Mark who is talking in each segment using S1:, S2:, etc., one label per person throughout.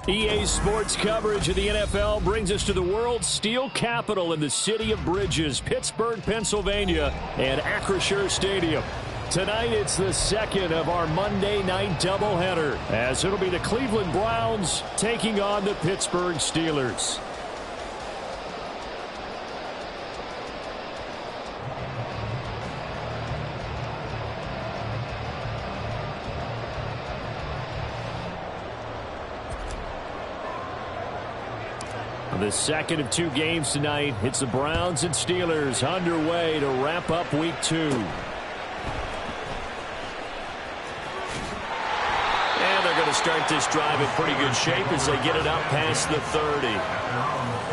S1: EA Sports coverage of the NFL brings us to the world's steel capital in the city of Bridges, Pittsburgh, Pennsylvania, and Acrisure Stadium. Tonight, it's the second of our Monday night doubleheader, as it'll be the Cleveland Browns taking on the Pittsburgh Steelers. The second of two games tonight. It's the Browns and Steelers underway to wrap up week 2. And they're going to start this drive in pretty good shape as they get it up past the 30.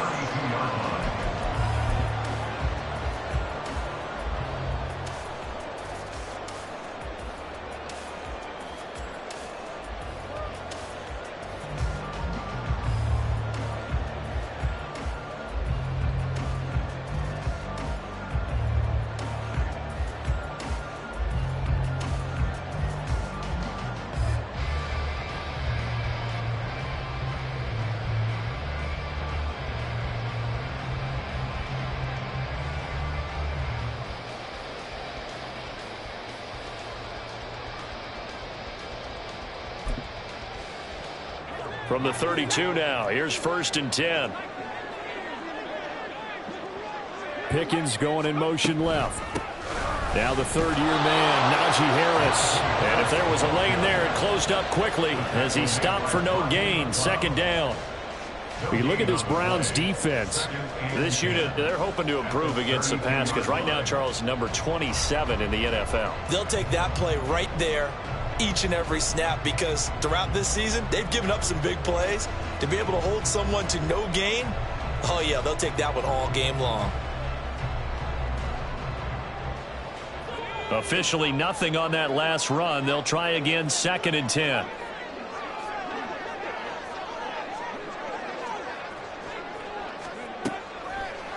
S1: From the 32 now, here's 1st and 10. Pickens going in motion left. Now the third-year man, Najee Harris. And if there was a lane there, it closed up quickly as he stopped for no gain. 2nd down. You look at this Browns defense. This unit, they're hoping to improve against the pass because right now, Charles, number 27 in the NFL.
S2: They'll take that play right there each and every snap because throughout this season, they've given up some big plays. To be able to hold someone to no gain, oh yeah, they'll take that one all game long.
S1: Officially nothing on that last run. They'll try again, 2nd and 10.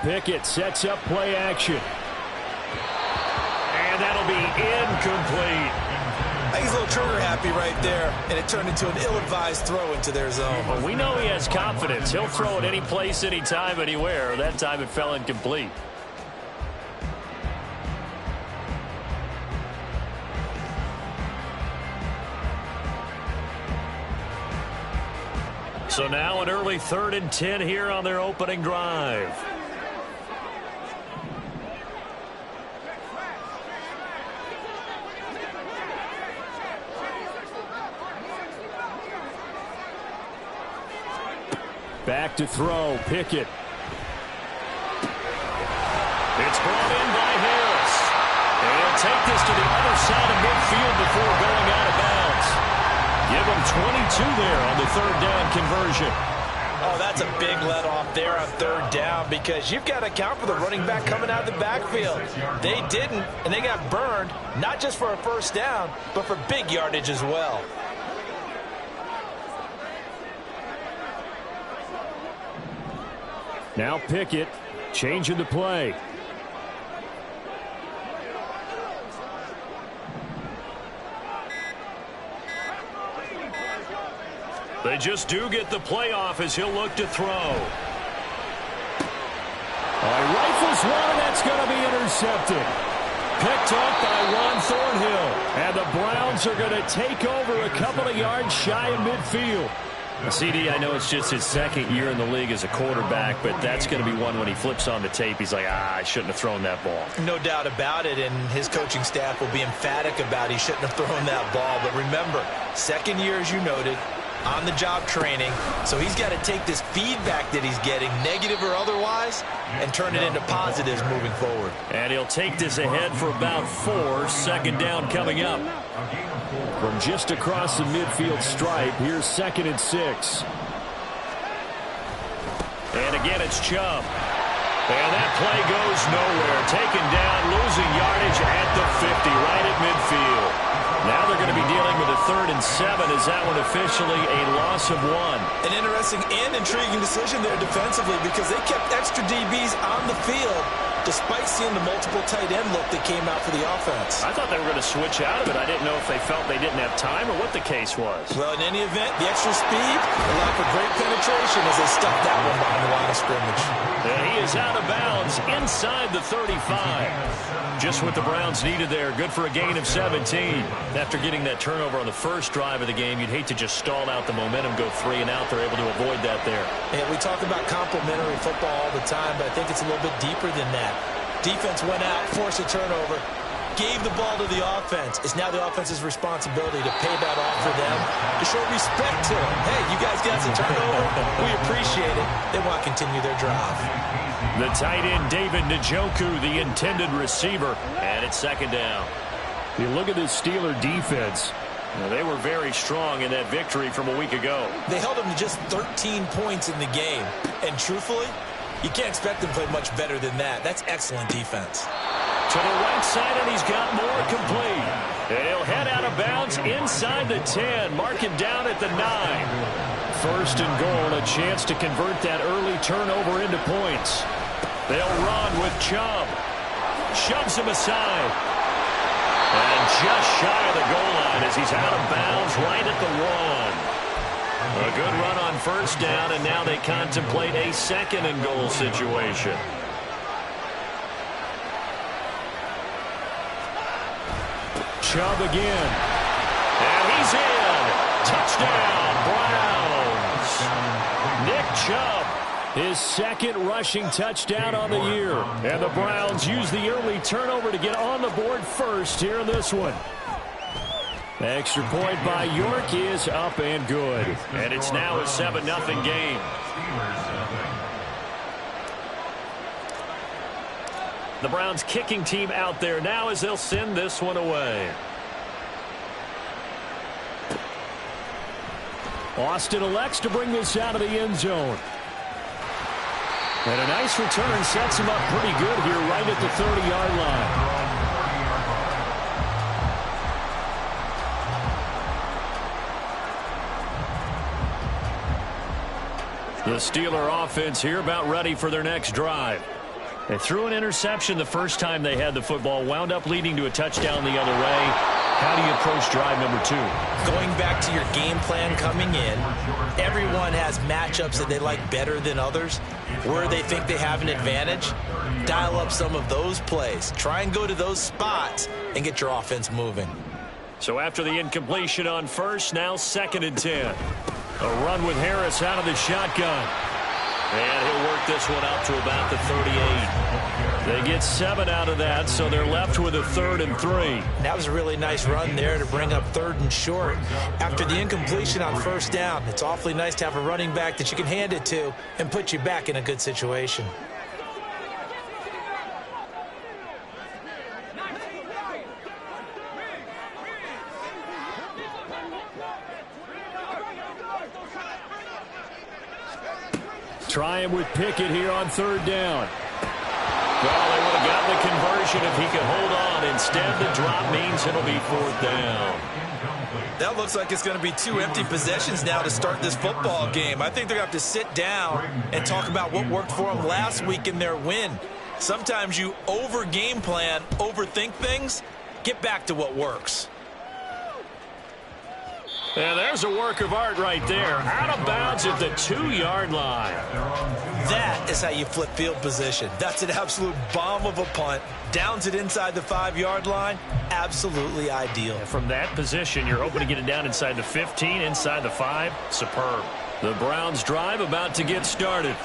S1: Pickett sets up play action. And that'll be incomplete.
S2: I think he's a little trigger happy right there, and it turned into an ill-advised throw into their zone.
S1: Well, we know he has confidence. He'll throw it any place, anytime, anywhere. That time it fell incomplete. So now an early 3rd and 10 here on their opening drive. Back to throw, Pickett. It's brought in by Harris. And he'll take this to the other side of midfield before going out of bounds. Give him 22 there on the 3rd down conversion.
S2: Oh, that's a big let off there on 3rd down because you've got to account for the running back coming out of the backfield. They didn't, and they got burned, not just for a 1st down, but for big yardage as well.
S1: Now Pickett changing the play. They just do get the playoff as he'll look to throw. Rifles one, and that's going to be intercepted. Picked up by Juan Thornhill. And the Browns are going to take over a couple of yards shy of midfield. CD, I know it's just his 2nd year in the league as a quarterback, but that's going to be one when he flips on the tape. He's like, I shouldn't have thrown that ball.
S2: No doubt about it, and his coaching staff will be emphatic about he shouldn't have thrown that ball. But remember, 2nd year, as you noted, on-the-job training, so he's got to take this feedback that he's getting, negative or otherwise, and turn it into positives moving forward.
S1: And he'll take this ahead for about 4. 2nd down coming up. From just across the midfield stripe, here's 2nd and 6. And again, it's Chubb. And that play goes nowhere. Taken down, losing yardage at the 50, right at midfield. Now they're going to be dealing with a 3rd and 7 is that one officially a loss of 1.
S2: An interesting and intriguing decision there defensively because they kept extra DBs on the field despite seeing the multiple tight end look that came out for the offense.
S1: I thought they were going to switch out of it. I didn't know if they felt they didn't have time or what the case was.
S2: Well, in any event, the extra speed allowed for great penetration as they stuffed that one behind the line of scrimmage.
S1: And he is out of bounds inside the 35. Just what the Browns needed there. Good for a gain of 17. After getting that turnover on the first drive of the game, you'd hate to just stall out the momentum, go 3 and out. They're able to avoid that there.
S2: And we talk about complementary football all the time, but I think it's a little bit deeper than that. Defense went out, forced a turnover, gave the ball to the offense. It's now the offense's responsibility to pay that off for them, to show respect to them. Hey, you guys got some turnover. We appreciate it. They want to continue their drive.
S1: The tight end, David Njoku, the intended receiver, and it's 2nd down. You look at this Steeler defense. They were very strong in that victory from a week ago.
S2: They held them to just 13 points in the game. And truthfully, you can't expect them to play much better than that. That's excellent defense.
S1: To the right side, and he's got more complete. And he'll head out of bounds inside the 10. Mark it down at the 9. 1st and goal, a chance to convert that early turnover into points. They'll run with Chubb. Shoves him aside. And just shy of the goal line as he's out of bounds right at the 1. A good run on 1st down, and now they contemplate a 2nd and goal situation. Chubb again. And he's in. Touchdown, Browns. Nick Chubb, his 2nd rushing touchdown on the year. And the Browns use the early turnover to get on the board first here in this one. Extra point by York is up and good. And it's now a 7-0 game. The Browns kicking team out there now as they'll send this one away. Austin elects to bring this out of the end zone. And a nice return sets him up pretty good here right at the 30-yard line. The Steeler offense here about ready for their next drive. They threw an interception the first time they had the football, wound up leading to a touchdown the other way. How do you approach drive number 2?
S2: Going back to your game plan coming in, everyone has matchups that they like better than others. Where they think they have an advantage, dial up some of those plays. Try and go to those spots and get your offense moving.
S1: So after the incompletion on 1st, now 2nd and 10. A run with Harris out of the shotgun. And he'll work this one out to about the 38. They get 7 out of that, so they're left with a 3rd and 3.
S2: That was a really nice run there to bring up 3rd and short. After the incompletion on 1st down, it's awfully nice to have a running back that you can hand it to and put you back in a good situation.
S1: Try him with Pickett here on 3rd down. Well, they would have gotten the conversion if he could hold on. Instead, the drop means it'll be 4th down.
S2: That looks like it's going to be 2 empty possessions now to start this football game. I think they're going to have to sit down and talk about what worked for them last week in their win. Sometimes you over-game plan, overthink things. Get back to what works.
S1: Yeah, there's a work of art right there. Out of bounds at the 2-yard line.
S2: That is how you flip field position. That's an absolute bomb of a punt. Downs it inside the 5-yard line. Absolutely ideal.
S1: And from that position, you're hoping to get it down inside the 15, inside the 5. Superb. The Browns drive about to get started.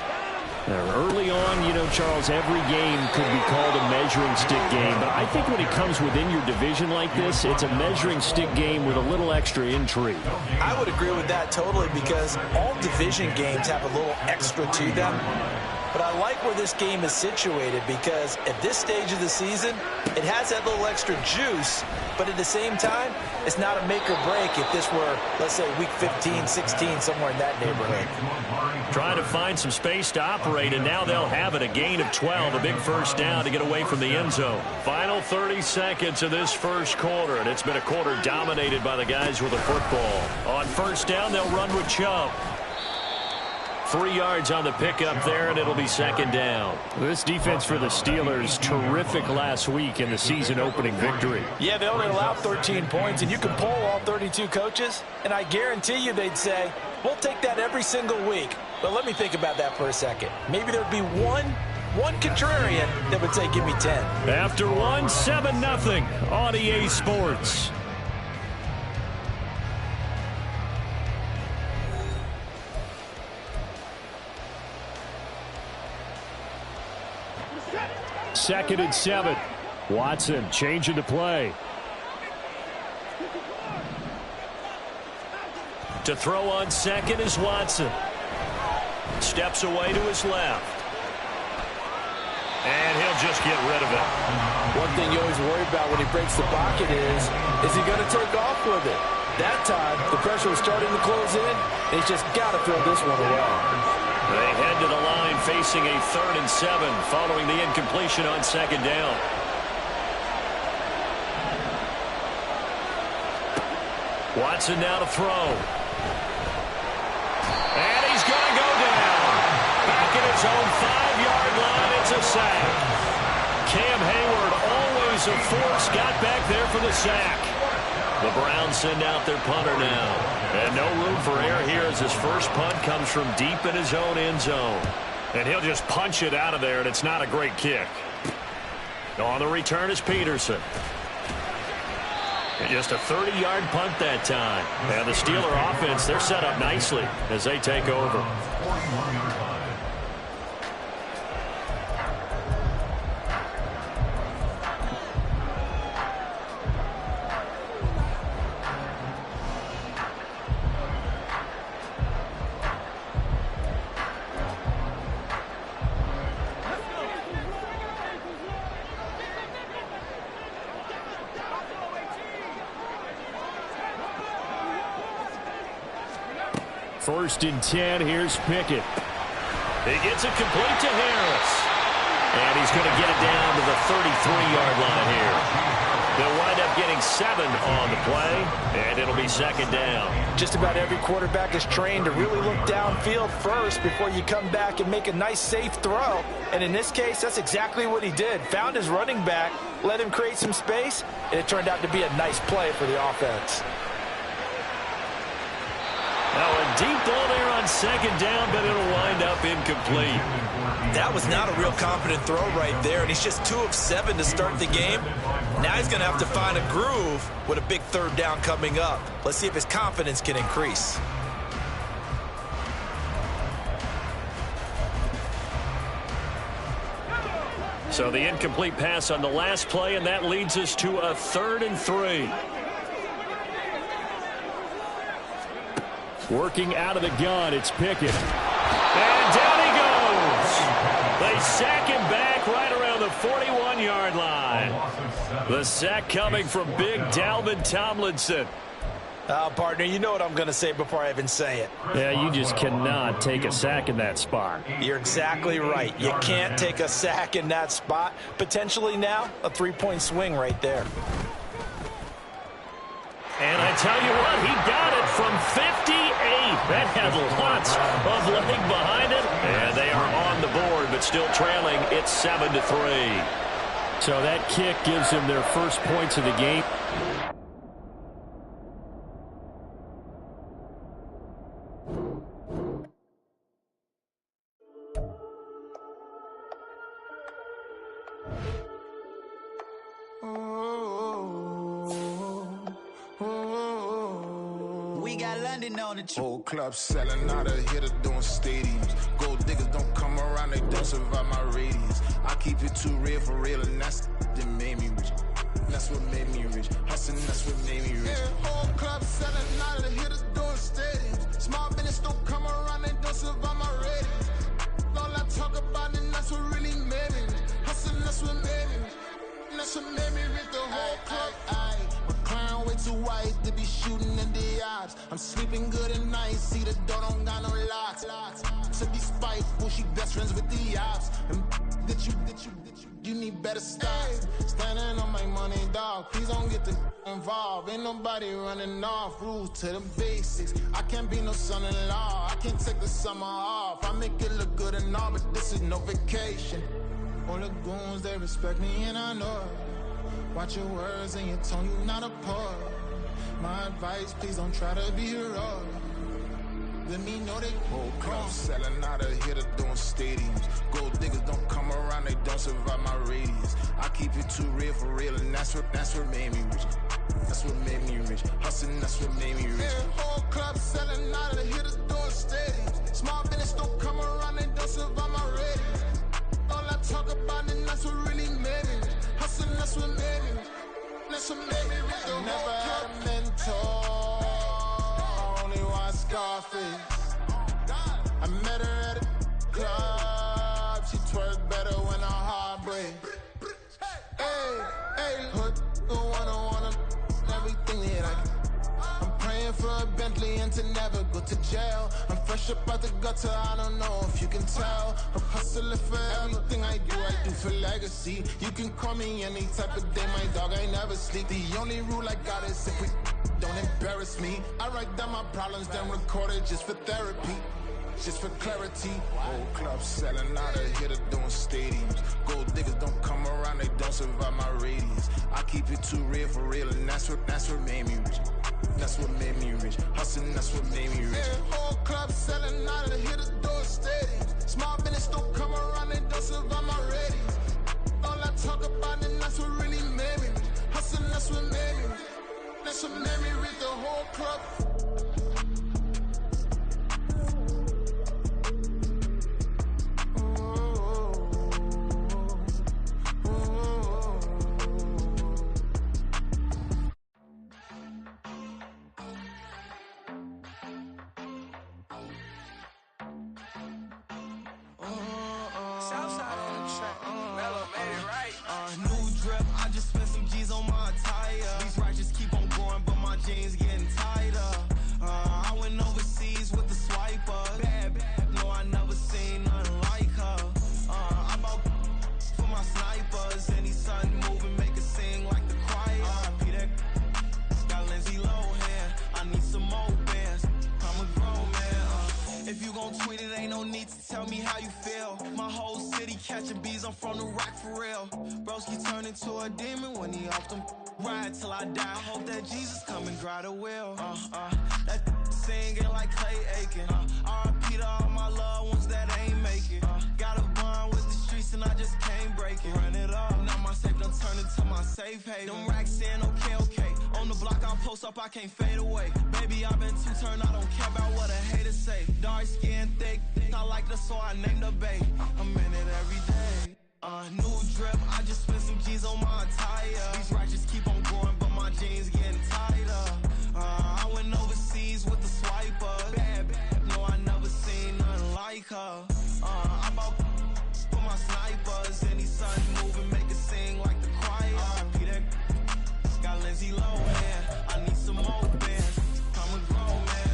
S1: Early on, you know, Charles, every game could be called a measuring stick game. But I think when it comes within your division like this, it's a measuring stick game with a little extra intrigue.
S2: I would agree with that totally because all division games have a little extra to them. But I like where this game is situated because at this stage of the season, it has that little extra juice, but at the same time, it's not a make or break if this were, let's say, week 15, 16, somewhere in that neighborhood.
S1: Trying to find some space to operate, and now they'll have it. A gain of 12, a big first down to get away from the end zone. Final 30 seconds of this first quarter, and it's been a quarter dominated by the guys with the football. On first down, they'll run with Chubb. 3 yards on the pickup there, and it'll be second down. This defense for the Steelers, terrific last week in the season-opening victory.
S2: Yeah, they only allowed 13 points, and you can poll all 32 coaches, and I guarantee you they'd say, we'll take that every single week. But let me think about that for a second. Maybe there'd be one contrarian that would say, give me 10.
S1: After one, 7-0 on EA Sports. Second and 7. Watson changing the play. To throw on second is Watson. Steps away to his left. And he'll just get rid of it.
S2: One thing you always worry about when he breaks the pocket is he going to take off with it? That time, the pressure was starting to close in, and he's just got to throw this one away.
S1: They head to the line facing a 3rd and 7 following the incompletion on second down. Watson now to throw. And he's going to go down. Back at his own 5-yard line, it's a sack. Cam Hayward, always a force, got back there for the sack. The Browns send out their punter now. And no room for error here as his first punt comes from deep in his own end zone. And he'll just punch it out of there, and it's not a great kick. On the return is Peterson. And just a 30-yard punt that time. And the Steeler offense, they're set up nicely as they take over. First and 10, here's Pickett. He gets it complete to Harris. And he's going to get it down to the 33-yard line here. They'll wind up getting 7 on the play, and it'll be second down. Just about every quarterback is trained to really look downfield first before you come back and make a nice, safe throw. And in this case, that's exactly what he did. Found his running back, let him create some space, and it turned out to be a nice play for the offense. Now a deep ball there on second down, but it'll wind up incomplete. That was not a real confident throw right there, and he's just 2 of 7 to start the game. Now he's going to have to find a groove with a big third down coming up. Let's see if his confidence can increase. So the incomplete pass on the last play, and that leads us to a 3rd and 3. Working out of the gun, it's Pickett. And down he goes. They sack him back right around the 41-yard line. The sack coming from big Dalvin Tomlinson. Partner, you know what I'm going to say before I even say it. Yeah, you just cannot take a sack in that spot. You're exactly right. You can't take a sack in that spot. Potentially now, a 3-point swing right there. And I tell you what, he got it from 58. That had lots of leg behind it. And they are on the board, but still trailing. It's 7-3. So that kick gives them their first points of the game.
S3: Whole club selling out of hitter doing stadiums. Gold diggers don't come around, they don't survive my radius. I keep it too real for real, and that's that made me rich. That's what made me rich. Hustling, that's what made me rich. Yeah, whole club selling out of hitters doing stadiums. Small business don't come around, they don't survive my radius. All I talk about that's what made me rich. That's what made me rich. The whole club. McLaren way too white to be shooting in the odds. I'm sleeping good at night. See the door don't got no locks. To be spiteful, she best friends with the ops. And you need better stop. Standing on my money, dog. Please don't get the involved. Ain't nobody running off. Rules to the basics. I can't be no son-in-law. I can't take the summer off. I make it look good and all, but this is no vacation. All the goons, they respect me and I know it. Watch your words and your tone, you not a poet. My advice, please don't try to be heroic. Let me know they whole club selling out of here to doing stadiums. Gold diggers don't come around, they don't survive my radius. I keep it too real for real, and that's what made me rich. That's what made me rich. Hustling, that's what made me rich. Yeah, whole club selling out of here to doing stadiums. Small business don't come around, they don't survive my radius. All I talk about, and that's what really made me rich. Hustling, that's what made me rich. That's what made me rich. I never had a mentor. Scarface. I met her at a club. She twerk better when her heart breaks. Hey, hood, wanna everything that I can. I'm praying for a Bentley and to never go to jail. I'm fresh up out the gutter, I don't know if you can tell. I'm hustling for everything I do for legacy. You can call me any type of day, my dog, I never sleep. The only rule I got is if we don't embarrass me. I write down my problems, then record it just for therapy, just for clarity. Whole club selling out of here to doing stadiums. Gold diggers don't come around, they don't survive my radius. I keep it too real for real, and that's what made me rich. That's what made me rich. Hustling, that's what made me rich. Yeah, whole club selling out of here to doing stadiums. Small business don't come around, they don't survive my radius. All I talk about, and that's what really made me rich. Hustling, that's what made me rich. That's what made me read the whole club.
S4: Southside on the track. Mellow made it right. New drip, I just spent some G's on my attire. These righteous keep on going, but my jeans getting tighter. I went overseas with the swiper. Bad, no, I never seen nothing like her. I bought for my snipers. Any sun moving, make it sing like the choir. Peter got Lindsay Lohan. I need some more bands. I'm a grown man. If you gon' tweet it, ain't no need to tell me how you feel. My whole city catching bees, I'm from the rock for real. Broski turn into a demon when he off them. Ride till I die. I hope that Jesus come and dry the wheel. That singing like Clay Aiken. R.I.P. to all my loved ones that ain't make it. Got a bond with the streets and I just can't break it. Run it up, now my safe done turned into my safe haven. Them racks in, okay. On the block I'll post up, I can't fade away. Baby, I've been too turned, I don't care about what a hater say. Dark skin, thick, I like the so I named the babe. I'm in it every day. New drip, I just spent some G's on my attire. These righteous keep on going, but my jeans getting tighter. I went overseas with the swiper. Bad, no, I never seen nothing like her. I bought for my snipers. Any sun moving, make it sing like the choir. Peter got Lindsay Lohan. I need some more bands. I'm a grown man.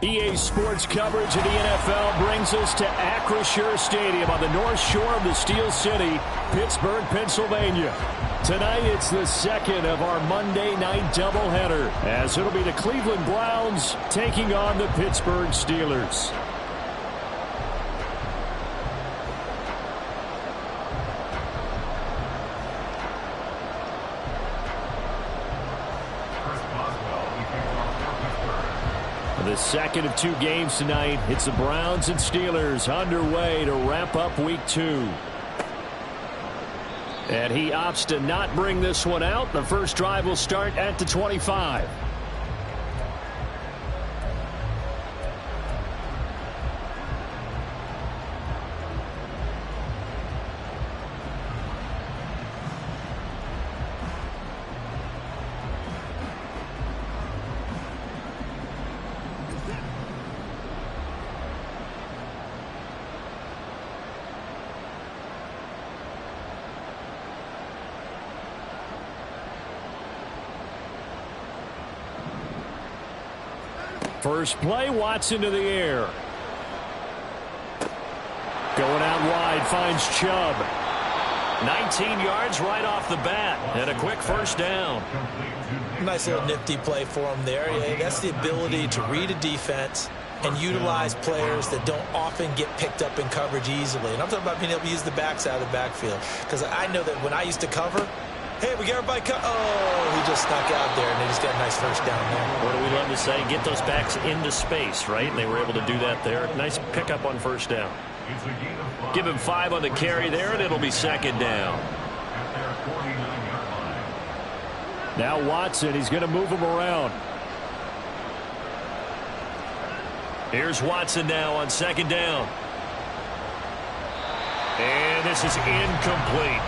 S1: EA Sports coverage of the NFL brings us to Acrisure Stadium on the north shore of the Steel City, Pittsburgh, Pennsylvania. Tonight, it's the second of our Monday night doubleheader, as it'll be the Cleveland Browns taking on the Pittsburgh Steelers. The second of two games tonight. It's the Browns and Steelers underway to wrap up week 2. And he opts to not bring this one out. The first drive will start at the 25. First play, Watson to the air. Going out wide, finds Chubb. 19 yards right off the bat, and a quick first down.
S2: Nice little nifty play for him there. Yeah, that's the ability to read a defense and utilize players that don't often get picked up in coverage easily. And I'm talking about being able to use the backside of the backfield. Because I know that when I used to cover, hey, we got everybody oh, he just snuck out there, and they just got a nice first down there.
S1: What do we love to say? Get those backs into space, right? And they were able to do that there. Nice pickup on first down. Give him 5 on the carry there, and it'll be second down. Now Watson, he's going to move him around. Here's Watson now on second down. And this is incomplete.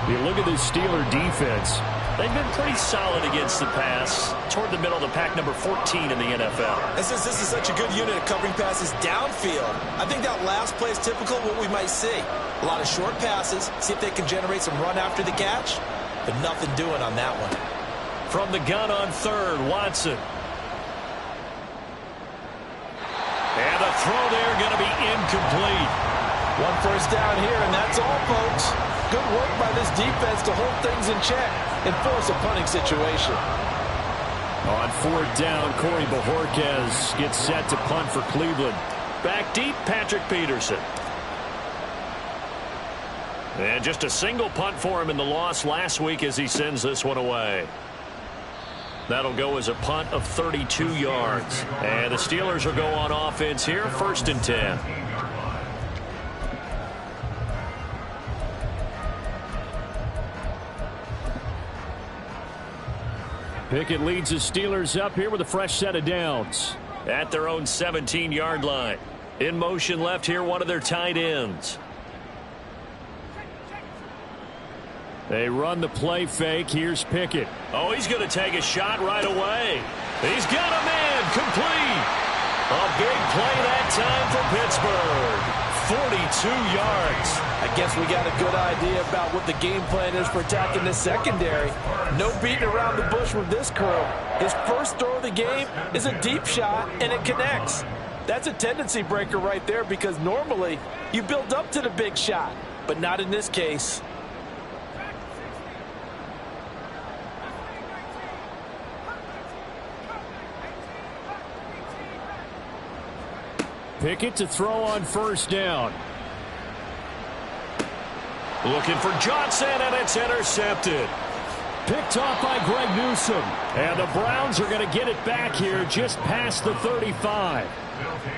S1: You look at the Steeler defense. They've been pretty solid against the pass. Toward the middle of the pack, number 14 in the NFL.
S2: And since this is such a good unit of covering passes downfield, I think that last play is typical of what we might see. A lot of short passes, see if they can generate some run after the catch, but nothing doing on that one.
S1: From the gun on third, Watson. And the throw there going to be incomplete.
S2: One first down here, and that's all, folks. Good work by this defense to hold things in check and force a punting situation.
S1: On fourth down, Corey Bojorquez gets set to punt for Cleveland. Back deep, Patrick Peterson. And just a single punt for him in the loss last week as he sends this one away. That'll go as a punt of 32 yards. And the Steelers will go on offense here, 1st and 10. Pickett leads the Steelers up here with a fresh set of downs. At their own 17-yard line. In motion left here, one of their tight ends. They run the play fake. Here's Pickett. Oh, he's going to take a shot right away. He's got a man complete. A big play that time for Pittsburgh. 42 yards.
S2: I guess we got a good idea about what the game plan is for attacking this secondary. No beating around the bush with this crew. His first throw of the game is a deep shot, and it connects. That's a tendency breaker right there because normally you build up to the big shot, but not in this case.
S1: Pickett to throw on first down. Looking for Johnson, and it's intercepted. Picked off by Greg Newsome. And the Browns are going to get it back here just past the 35.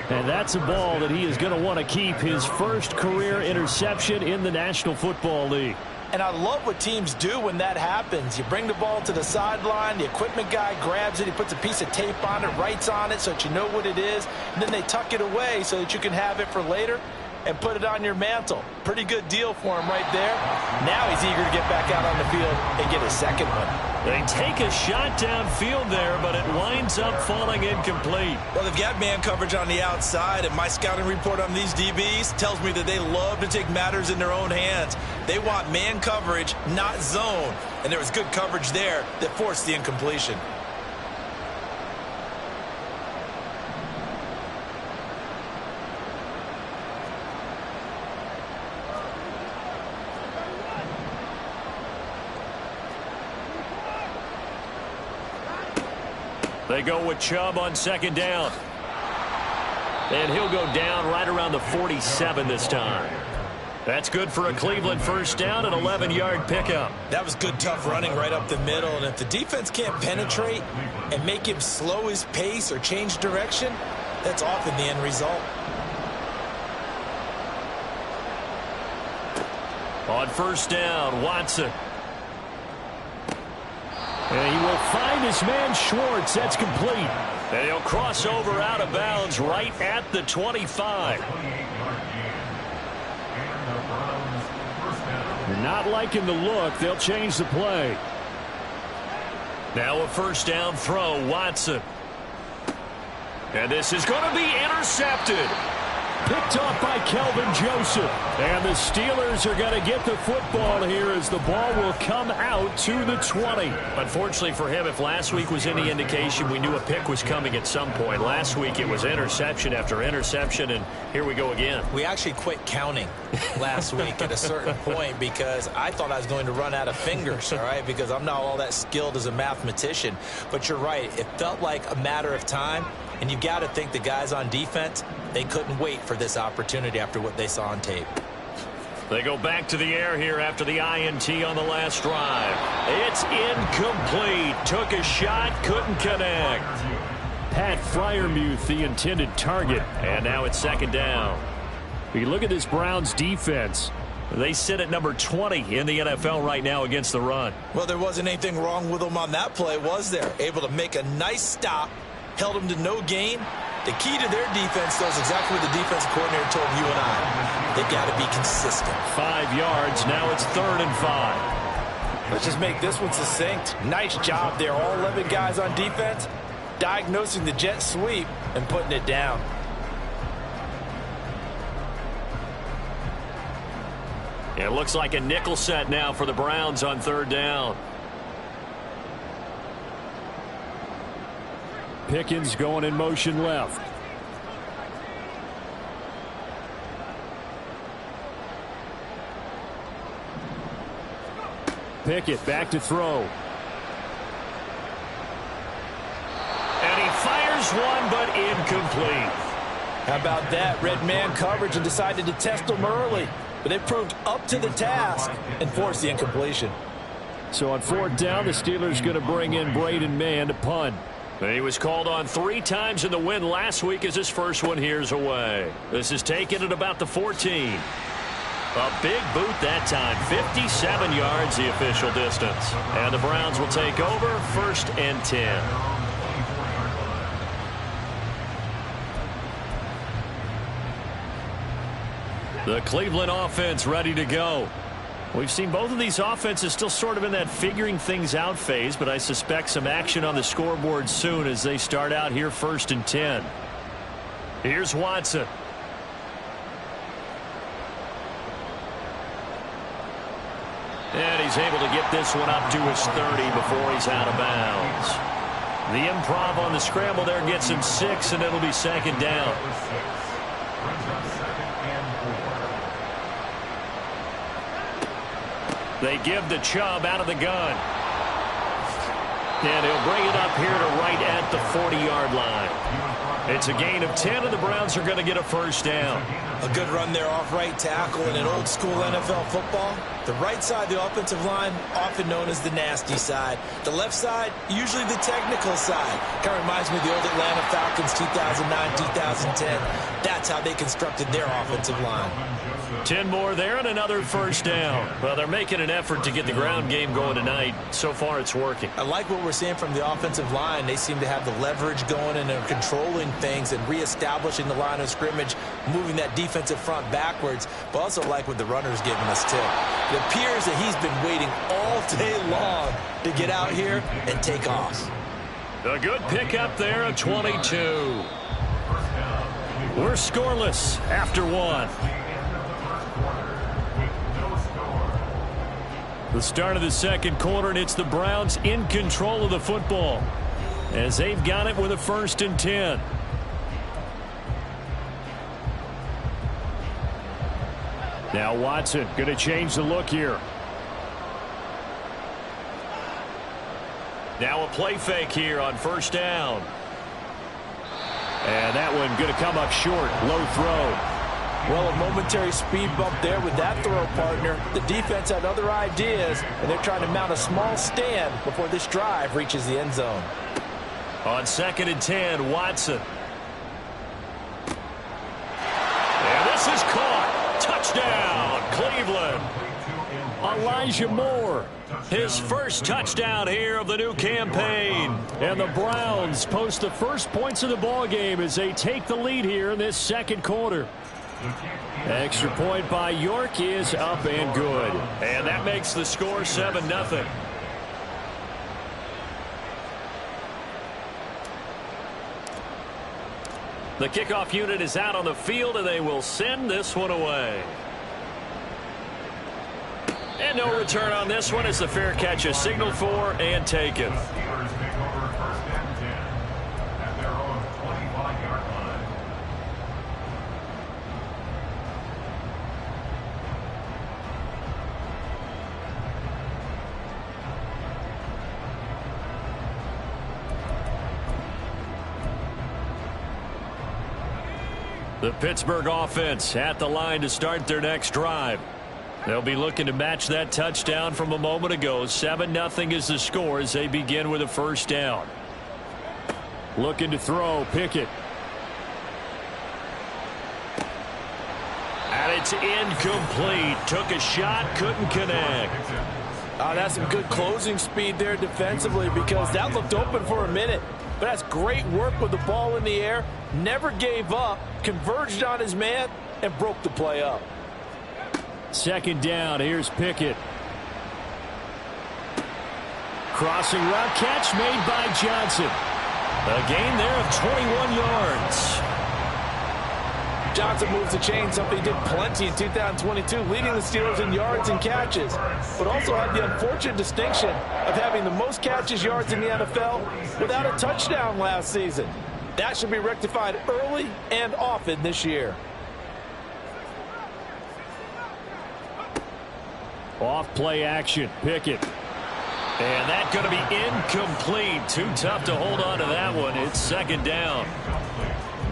S1: And that's a ball that he is going to want to keep, his first career interception in the National Football League.
S2: And I love what teams do when that happens. You bring the ball to the sideline, the equipment guy grabs it, he puts a piece of tape on it, writes on it so that you know what it is, and then they tuck it away so that you can have it for later and put it on your mantle. Pretty good deal for him right there. Now he's eager to get back out on the field and get his second one.
S1: They take a shot downfield there, but it winds up falling incomplete.
S2: Well, they've got man coverage on the outside, and my scouting report on these DBs tells me that they love to take matters in their own hands. They want man coverage, not zone. And there was good coverage there that forced the incompletion.
S1: They go with Chubb on second down. And he'll go down right around the 47 this time. That's good for a Cleveland first down, an 11-yard pickup.
S2: That was good, tough running right up the middle. And if the defense can't penetrate and make him slow his pace or change direction, that's often the end result.
S1: On first down, Watson. And he will find his man Schwartz. That's complete. And he'll cross over out of bounds right at the 25. You're not liking the look. They'll change the play. Now a first down throw, Watson. And this is going to be intercepted. Picked off by Kelvin Joseph. And the Steelers are going to get the football here as the ball will come out to the 20. Unfortunately for him, if last week was any indication, we knew a pick was coming at some point. Last week it was interception after interception, and here we go again.
S2: We actually quit counting last week at a certain point because I thought I was going to run out of fingers, all right, because I'm not all that skilled as a mathematician. But you're right. It felt like a matter of time, and you've got to think the guys on defense, they couldn't wait for this opportunity after what they saw on tape.
S1: They go back to the air here after the INT on the last drive. It's incomplete. Took a shot, couldn't connect. Pat Freiermuth, the intended target, and now it's second down. You look at this Browns defense. They sit at number 20 in the NFL right now against the run.
S2: Well, there wasn't anything wrong with them on that play, was there? Able to make a nice stop, held them to no gain. The key to their defense, though, is exactly what the defense coordinator told you and I. They've got to be consistent.
S1: 5 yards. Now it's 3rd and 5.
S2: Let's just make this one succinct. Nice job there. All 11 guys on defense diagnosing the jet sweep and putting it down.
S1: It looks like a nickel set now for the Browns on 3rd down. Pickens going in motion left. Pickett back to throw. And he fires one, but incomplete.
S2: How about that? Red man coverage and decided to test them early. But they proved up to the task and forced the incompletion.
S1: So on 4th down, the Steelers going to bring in Braden Mann to punt. He was called on 3 times in the win last week as his first one here's away. This is taken at about the 14. A big boot that time. 57 yards the official distance. And the Browns will take over 1st and 10. The Cleveland offense ready to go. We've seen both of these offenses still sort of in that figuring things out phase, but I suspect some action on the scoreboard soon as they start out here 1st and 10. Here's Watson. And he's able to get this one up to his 30 before he's out of bounds. The improv on the scramble there gets him 6, and it'll be 2nd down. They give to Chubb out of the gun. And he'll bring it up here to right at the 40-yard line. It's a gain of 10, and the Browns are going to get a 1st down.
S2: A good run there off right tackle in an old-school NFL football. The right side of the offensive line, often known as the nasty side. The left side, usually the technical side. Kind of reminds me of the old Atlanta Falcons 2009, 2010. That's how they constructed their offensive line.
S1: 10 more there and another 1st down. Well, they're making an effort to get the ground game going tonight. So far, it's working.
S2: I like what we're seeing from the offensive line. They seem to have the leverage going and they're controlling things and reestablishing the line of scrimmage, moving that defensive front backwards, but also like what the runner's giving us, too. It appears that he's been waiting all day long to get out here and take off.
S1: A good pickup there at 22. We're scoreless after 1. The start of the 2nd quarter, and it's the Browns in control of the football as they've got it with a 1st and 10. Now Watson going to change the look here. Now a play fake here on 1st down. And that one going to come up short. Low throw.
S2: Well, a momentary speed bump there with that throw, partner. The defense had other ideas, and they're trying to mount a small stand before this drive reaches the end zone.
S1: On 2nd and 10, Watson. And this is caught. Touchdown, Cleveland. Elijah Moore, his first touchdown here of the new campaign. And the Browns post the first points of the ball game as they take the lead here in this 2nd quarter. Extra point by York is up and good. And that makes the score 7-0. The kickoff unit is out on the field, and they will send this one away. And no return on this one as the fair catch is signaled for and taken. The Pittsburgh offense at the line to start their next drive. They'll be looking to match that touchdown from a moment ago. 7-0 is the score as they begin with a first down. Looking to throw, Pickett. And it's incomplete. Took a shot, couldn't connect.
S5: That's some good closing speed there defensively because that looked open for a minute. But that's great work with the ball in the air. Never gave up, converged on his man, and broke the play up.
S1: Second down, here's Pickett. Crossing route, catch made by Johnson. A gain there of 21 yards.
S5: Johnson moves the chain, something he did plenty in 2022, leading the Steelers in yards and catches, but also had the unfortunate distinction of having the most catches yards in the NFL without a touchdown last season. That should be rectified early and often this year.
S1: Off play action, Pickett. And that's going to be incomplete. Too tough to hold on to that one. It's second down.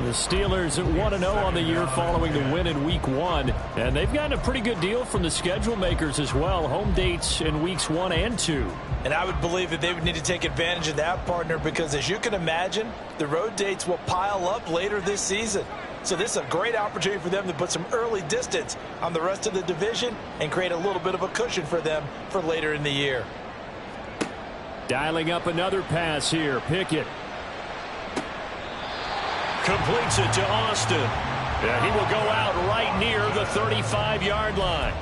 S1: The Steelers at 1-0 on the year following the win in Week 1. And they've gotten a pretty good deal from the schedule makers as well. Home dates in Weeks 1 and 2.
S2: And I would believe that they would need to take advantage of that, partner, because as you can imagine, the road dates will pile up later this season. So this is a great opportunity for them to put some early distance on the rest of the division and create a little bit of a cushion for them for later in the year.
S1: Dialing up another pass here, Pickett. Completes it to Austin. Yeah, he will go out right near the 35-yard line.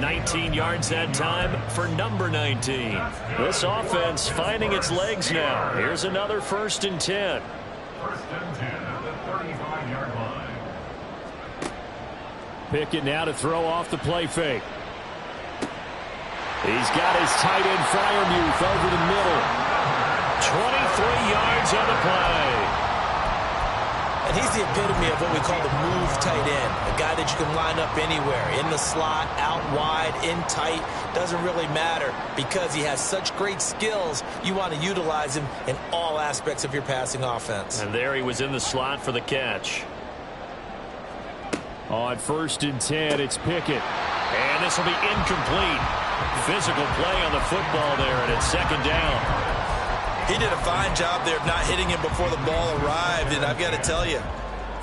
S1: 19 yards that time for number 19. This offense finding its legs now. Here's another 1st and 10.
S6: 1st and 10 at the 35-yard line.
S1: Pickett now to throw off the play fake. He's got his tight end Freiermuth over the middle. 23 yards on the play.
S2: And he's the epitome of what we call the move tight end. A guy that you can line up anywhere. In the slot, out wide, in tight. Doesn't really matter because he has such great skills. You want to utilize him in all aspects of your passing offense.
S1: And there he was in the slot for the catch. On 1st and 10, it's Pickett. And this will be incomplete. Physical play on the football there, and it's second down.
S2: He did a fine job there of not hitting him before the ball arrived, and I've got to tell you,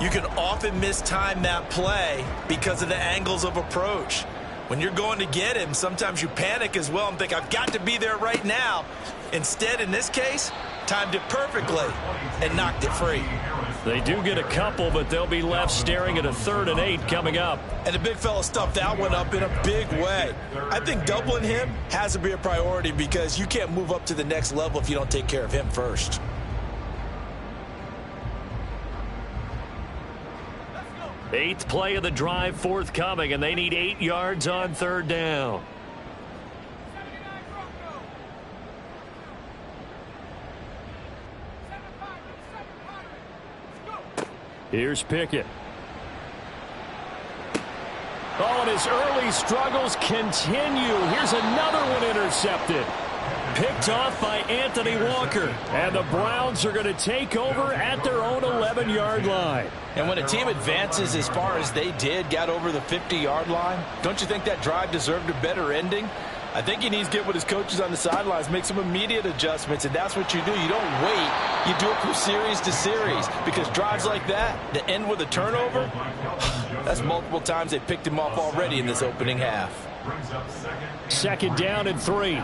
S2: you can often mistime that play because of the angles of approach. When you're going to get him, sometimes you panic as well and think, I've got to be there right now. Instead, in this case, timed it perfectly and knocked it free.
S1: They do get a couple, but they'll be left staring at a 3rd and 8 coming up.
S2: And the big fella stuffed that one up in a big way. I think doubling him has to be a priority because you can't move up to the next level if you don't take care of him first.
S1: Eighth play of the drive forthcoming, and they need 8 yards on 3rd down. Here's Pickett. Oh, and his early struggles continue. Here's another one intercepted. Picked off by Anthony Walker. And the Browns are going to take over at their own 11-yard line.
S5: And when a team advances as far as they did, got over the 50-yard line, don't you think that drive deserved a better ending? I think he needs to get with his coaches on the sidelines, make some immediate adjustments, and that's what you do. You don't wait. You do it from series to series because drives like that, that end with a turnover, that's multiple times they picked him off already in this opening half.
S1: Second down and 3.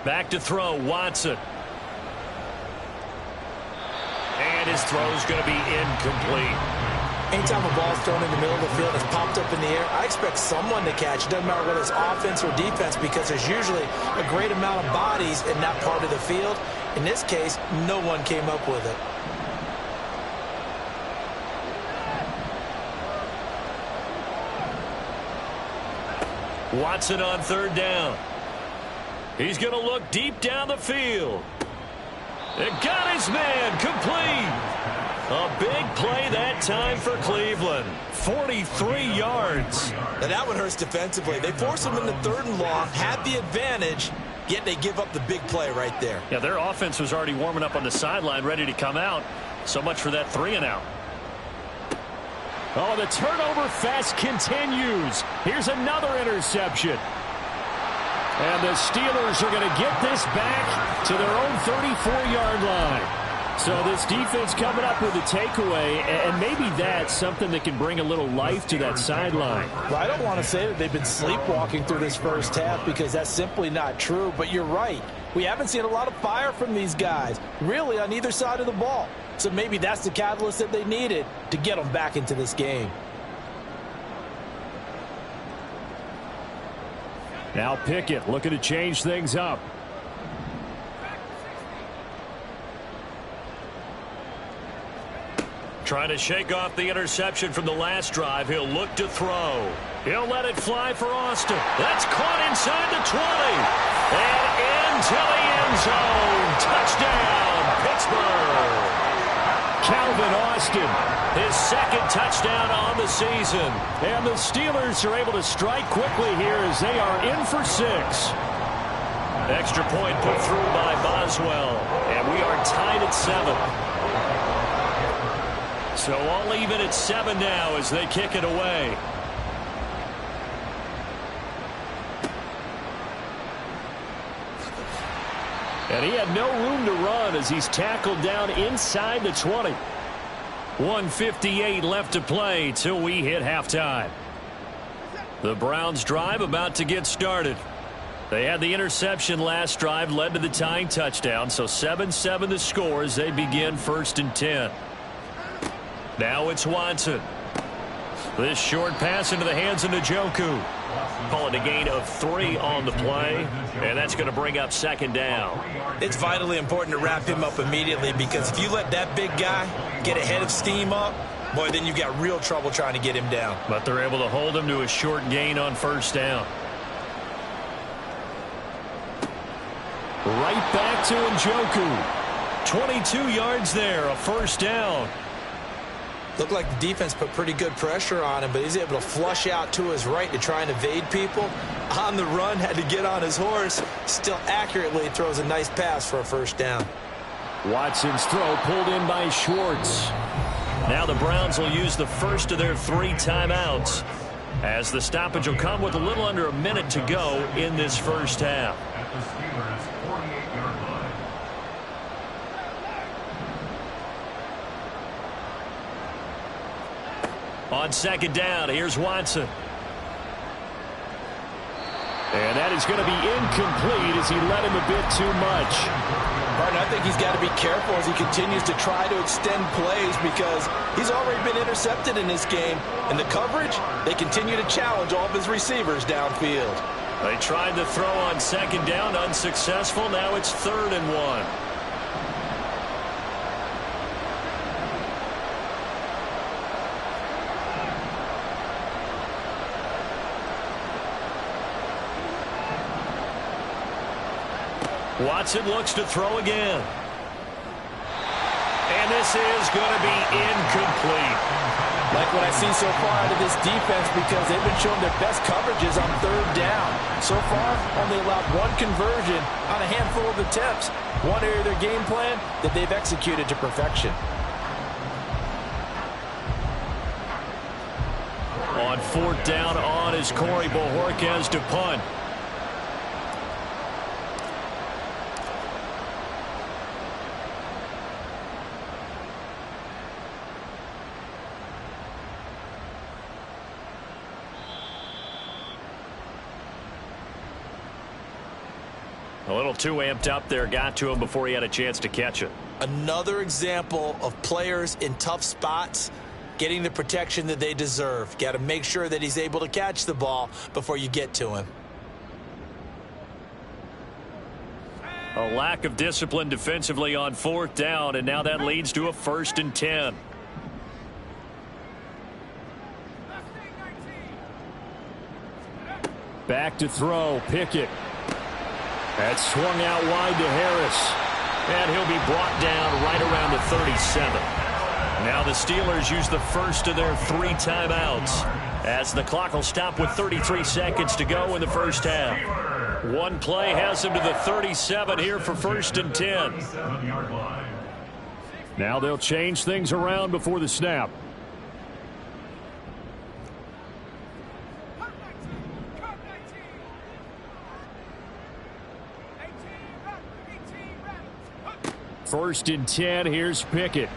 S1: Back to throw, Watson. And his throw's going to be incomplete.
S2: Anytime a ball's thrown in the middle of the field, it's popped up in the air, I expect someone to catch. It doesn't matter whether it's offense or defense because there's usually a great amount of bodies in that part of the field. In this case, no one came up with it.
S1: Watson on third down. He's going to look deep down the field. It got his man complete. A big play that time for Cleveland. 43 yards.
S2: Now that one hurts defensively. They force him into 3rd and long, had the advantage, yet they give up the big play right there.
S1: Yeah, their offense was already warming up on the sideline, ready to come out. So much for that 3 and out. Oh, the turnover fest continues. Here's another interception. And the Steelers are going to get this back to their own 34-yard line. So this defense coming up with a takeaway, and maybe that's something that can bring a little life to that sideline.
S5: Well, I don't want to say that they've been sleepwalking through this first half because that's simply not true, but you're right. We haven't seen a lot of fire from these guys, really on either side of the ball. So maybe that's the catalyst that they needed to get them back into this game.
S1: Now Pickett looking to change things up. Trying to shake off the interception from the last drive. He'll look to throw. He'll let it fly for Austin. That's caught inside the 20. And into the end zone. Touchdown, Pittsburgh. Calvin Austin, his 2nd touchdown on the season. And the Steelers are able to strike quickly here as they are in for 6. Extra point put through by Boswell. And we are tied at 7. So all even at 7 now as they kick it away. And he had no room to run as he's tackled down inside the 20. 1:58 left to play till we hit halftime. The Browns drive about to get started. They had the interception last drive, led to the tying touchdown. So 7-7 the score as they begin 1st and 10. Now it's Watson. This short pass into the hands of Njoku. Call it a gain of 3 on the play, and that's going to bring up 2nd down.
S2: It's vitally important to wrap him up immediately because if you let that big guy get ahead of steam up, boy, then you've got real trouble trying to get him down.
S1: But they're able to hold him to a short gain on 1st down. Right back to Njoku. 22 yards there, a 1st down.
S2: Looked like the defense put pretty good pressure on him, but he's able to flush out to his right to try and evade people. On the run, had to get on his horse. Still accurately throws a nice pass for a 1st down.
S1: Watson's throw pulled in by Schwartz. Now the Browns will use the first of their 3 timeouts as the stoppage will come with a little under a minute to go in this first half.
S6: At the Steelers' 48-yard line.
S1: On 2nd down, here's Watson. And that is going to be incomplete as he let him a bit too much.
S5: Martin, I think he's got to be careful as he continues to try to extend plays because he's already been intercepted in this game. And the coverage, they continue to challenge all of his receivers downfield.
S1: They tried to throw on 2nd down, unsuccessful. Now it's 3rd and 1. Watson looks to throw again. And this is going to be incomplete.
S5: Like what I've seen so far out of this defense because they've been showing their best coverages on 3rd down. So far, only allowed 1 conversion on a handful of attempts. One area of their game plan that they've executed to perfection.
S1: On 4th down on is Corey Bojorquez to punt. A little too amped up there, got to him before he had a chance to catch it.
S2: Another example of players in tough spots getting the protection that they deserve. Got to make sure that he's able to catch the ball before you get to him.
S1: A lack of discipline defensively on 4th down, and now that leads to a 1st and 10. Back to throw, Pickett. That's swung out wide to Harris. And he'll be brought down right around the 37. Now the Steelers use the first of their 3 timeouts, as the clock will stop with 33 seconds to go in the first half. One play has them to the 37 here for 1st and 10. Now they'll change things around before the snap. First and 10, here's Pickett.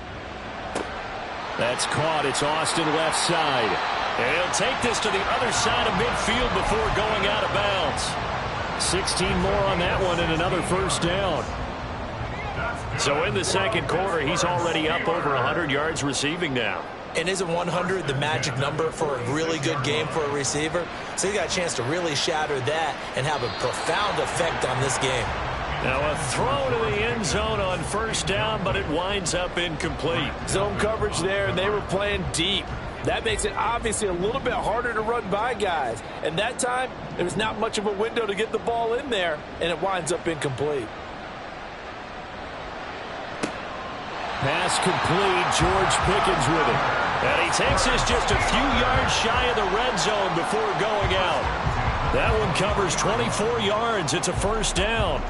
S1: That's caught. It's Austin left side. And he'll take this to the other side of midfield before going out of bounds. 16 more on that one and another 1st down. So in the second quarter, he's already up over 100 yards receiving now.
S2: And isn't 100 the magic number for a really good game for a receiver? So he got a chance to really shatter that and have a profound effect on this game.
S1: Now a throw to the end zone on 1st down, but it winds up incomplete.
S5: Zone coverage there, and they were playing deep. That makes it obviously a little bit harder to run by guys. And that time, there was not much of a window to get the ball in there, and it winds up incomplete.
S1: Pass complete. George Pickens with it. And he takes this just a few yards shy of the red zone before going out. That one covers 24 yards. It's a 1st down.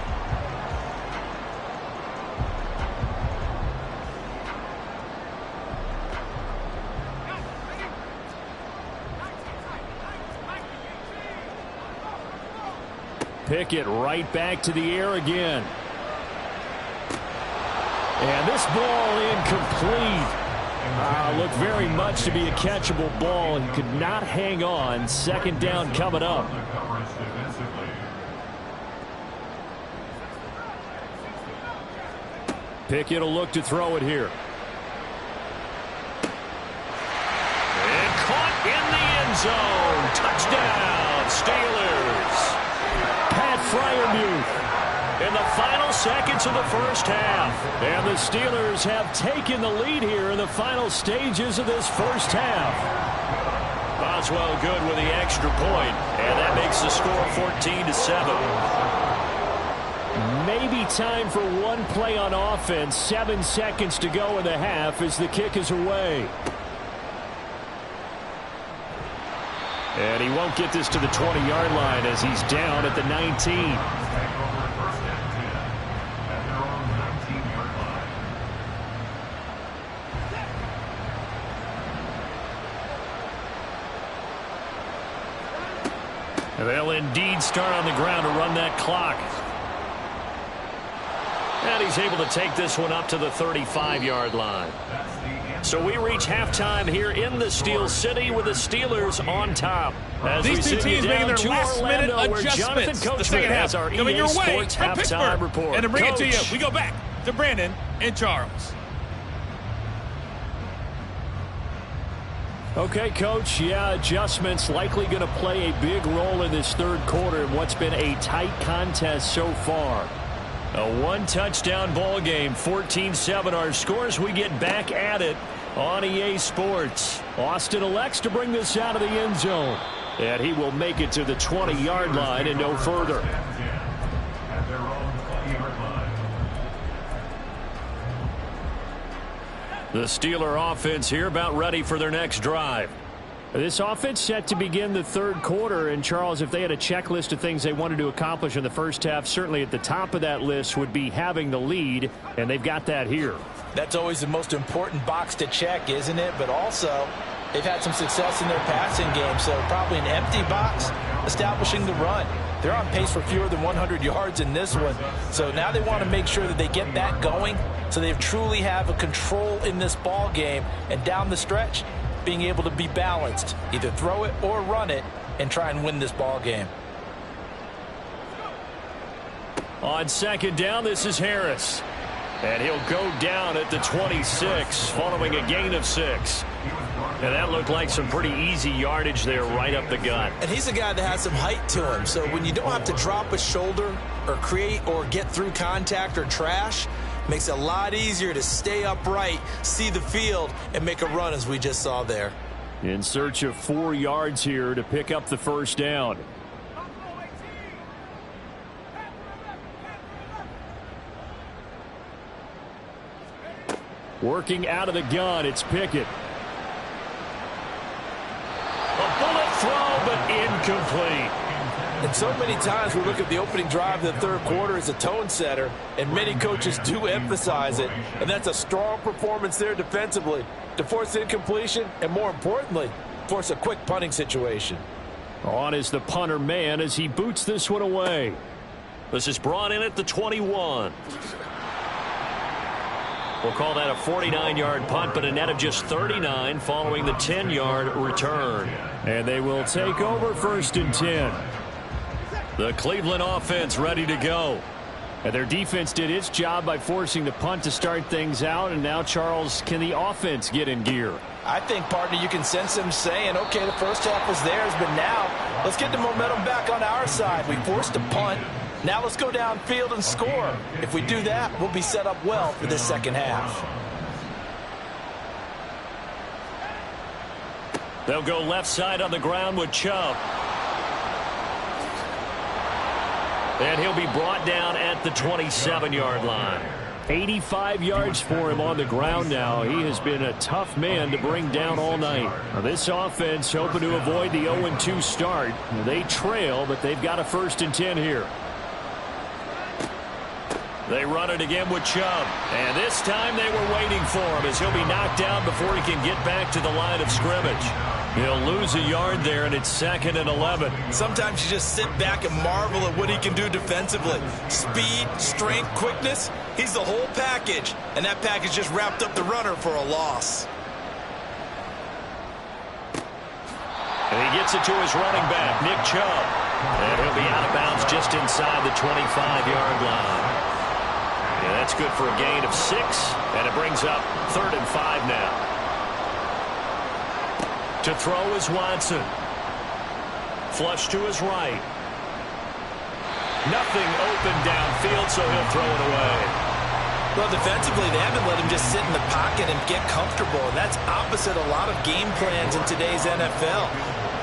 S1: Pickett right back to the air again. And this ball incomplete. Looked very much to be a catchable ball. He could not hang on. 2nd down coming up. Pickett will look to throw it here. And caught in the end zone. Touchdown, Steelers. Pat Freiermuth in the final seconds of the first half. And the Steelers have taken the lead here in the final stages of this first half. Boswell good with the extra point, and that makes the score 14-7. Maybe time for one play on offense. 7 seconds to go in the half as the kick is away. And he won't get this to the 20-yard line as he's down at the 19. And they'll indeed start on the ground to run that clock. And he's able to take this one up to the 35-yard line. So we reach halftime here in the Steel City with the Steelers on top. As
S7: these two teams making their last-minute adjustments. The second half coming your way from Pittsburgh.
S1: Report.
S7: And to bring
S1: Coach.
S7: it to you, we go back to Brandon and Charles.
S1: Okay, Coach. Yeah, adjustments likely going to play a big role in this third quarter in what's been a tight contest so far. A one-touchdown ball game, 14-7 our scores. We get back at it on EA Sports. Austin elects to bring this out of the end zone. And he will make it to the 20-yard line and no further. The Steeler offense here about ready for their next drive. This offense set to begin the third quarter. And, Charles, if they had a checklist of things they wanted to accomplish in the first half, certainly at the top of that list would be having the lead, and they've got that here.
S2: That's always the most important box to check, isn't it? But also, they've had some success in their passing game, so probably an empty box establishing the run. They're on pace for fewer than 100 yards in this one. So now they want to make sure that they get that going so they truly have a control in this ball game, and down the stretch, being able to be balanced, either throw it or run it, and try and win this ball game.
S1: On second down, this is Harris. And he'll go down at the 26 following a gain of 6. And that looked like some pretty easy yardage there right up the gut.
S2: And he's a guy that has some height to him. So when you don't have to drop a shoulder or create or get through contact or trash, makes it a lot easier to stay upright, see the field, and make a run as we just saw there.
S1: In search of 4 yards here to pick up the first down. Working out of the gun, it's Pickett. A bullet throw, but incomplete.
S5: And so many times we look at the opening drive of the third quarter as a tone setter, and many coaches do emphasize it. And that's a strong performance there defensively to force incompletion and, more importantly, force a quick punting situation.
S1: On is the punter man as he boots this one away. This is brought in at the 21. We'll call that a 49-yard punt, but a net of just 39 following the 10-yard return. And they will take over 1st and 10. The Cleveland offense ready to go. And their defense did its job by forcing the punt to start things out. And now, Charles, can the offense get in gear?
S5: I think, partner, you can sense them saying, okay, the first half was theirs, but now let's get the momentum back on our side. We forced a punt. Now let's go downfield and score. If we do that, we'll be set up well for this second half.
S1: They'll go left side on the ground with Chubb. And he'll be brought down at the 27-yard line. 85 yards for him on the ground now. He has been a tough man to bring down all night. Now, this offense hoping to avoid the 0-2 start. They trail, but they've got a 1st and 10 here. They run it again with Chubb. And this time they were waiting for him as he'll be knocked down before he can get back to the line of scrimmage. He'll lose a yard there, and it's 2nd and 11.
S2: Sometimes you just sit back and marvel at what he can do defensively. Speed, strength, quickness, he's the whole package. And that package just wrapped up the runner for a loss.
S1: And he gets it to his running back, Nick Chubb. And he'll be out of bounds just inside the 25-yard line. Yeah, that's good for a gain of 6, and it brings up 3rd and 5 now. To throw is Watson. Flush to his right. Nothing open downfield, so he'll throw it away.
S2: Well, defensively, they haven't let him just sit in the pocket and get comfortable, and that's opposite a lot of game plans in today's NFL.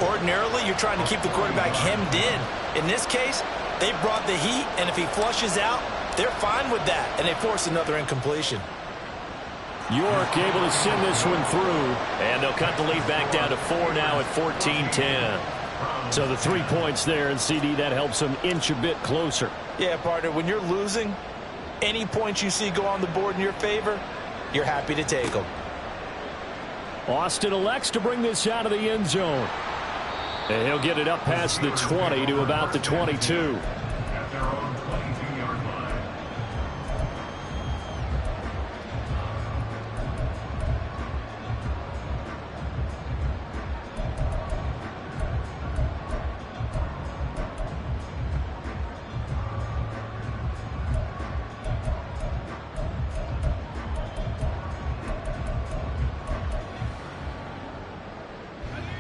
S2: Ordinarily, you're trying to keep the quarterback hemmed in. In this case, they brought the heat, and if he flushes out, they're fine with that, and they force another incompletion.
S1: York able to send this one through, and they'll cut the lead back down to 4 now at 14-10. So the 3 points there, and CD, that helps them inch a bit closer.
S5: Yeah, partner, when you're losing, any points you see go on the board in your favor, you're happy to take them.
S1: Austin elects to bring this out of the end zone. And he'll get it up past the 20 to about the 22.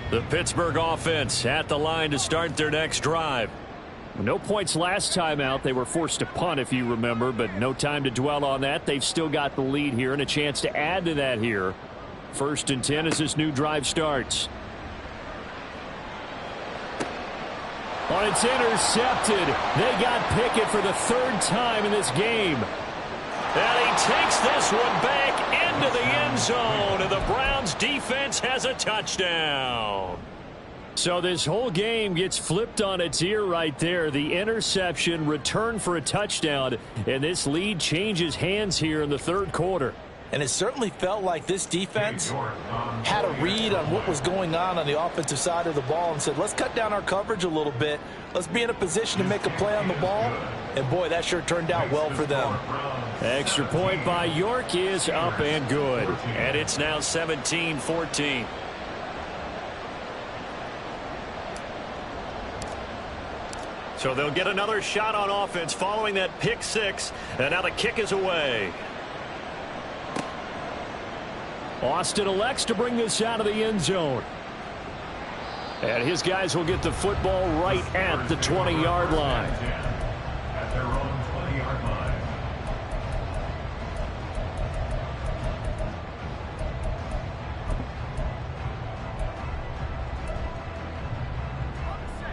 S1: The Pittsburgh offense at the line to start their next drive. No points last time out. They were forced to punt, if you remember, but no time to dwell on that. They've still got the lead here and a chance to add to that here. 1st and 10 as this new drive starts. Oh, it's intercepted. They got Pickett for the 3rd time in this game. And he takes this one back into the end zone, and the Browns defense has a touchdown. So this whole game gets flipped on its ear right there. The interception, return for a touchdown, and this lead changes hands here in the 3rd quarter.
S5: And it certainly felt like this defense had a read on what was going on the offensive side of the ball and said, let's cut down our coverage a little bit. Let's be in a position to make a play on the ball. And, boy, that sure turned out well for them.
S1: Extra point by York is up and good. And it's now 17-14. So they'll get another shot on offense following that pick 6. And now the kick is away. Austin elects to bring this out of the end zone. And his guys will get the football right at the 20-yard line.
S6: At their own 20-yard line.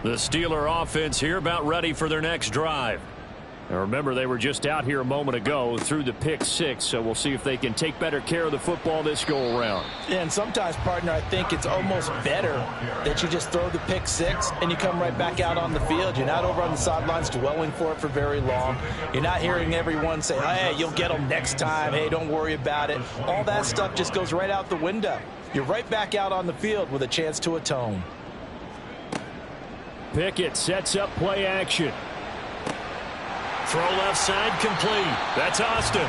S1: The Steeler offense here about ready for their next drive. Now remember, they were just out here a moment ago through the pick 6, so we'll see if they can take better care of the football this go around.
S5: Yeah, and sometimes, partner, I think it's almost better that you just throw the pick 6 and you come right back out on the field. You're not over on the sidelines dwelling for it for very long. You're not hearing everyone say, hey, you'll get them next time. Hey, don't worry about it. All that stuff just goes right out the window. You're right back out on the field with a chance to atone.
S1: Pickett sets up play action. Throw left side complete. That's Austin.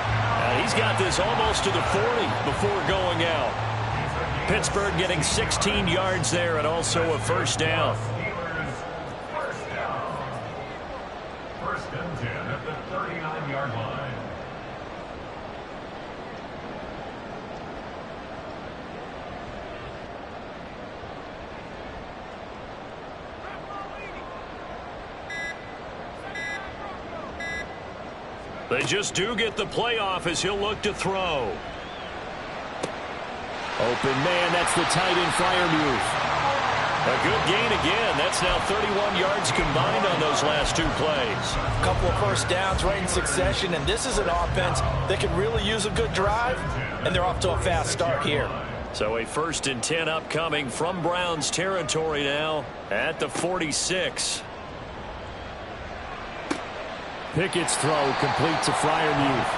S1: He's got this almost to the 40 before going out. Pittsburgh getting 16 yards there and also a first down.
S6: First and 10 at the 39-yard line.
S1: They just do get the playoff as he'll look to throw. Open man, that's the tight end Freiermuth. A good gain again. That's now 31 yards combined on those last 2 plays.
S5: A couple of first downs right in succession, and this is an offense that can really use a good drive, and they're off to a fast start here.
S1: So a 1st and 10 upcoming from Browns territory now at the 46. Pickett's throw complete to Freiermuth.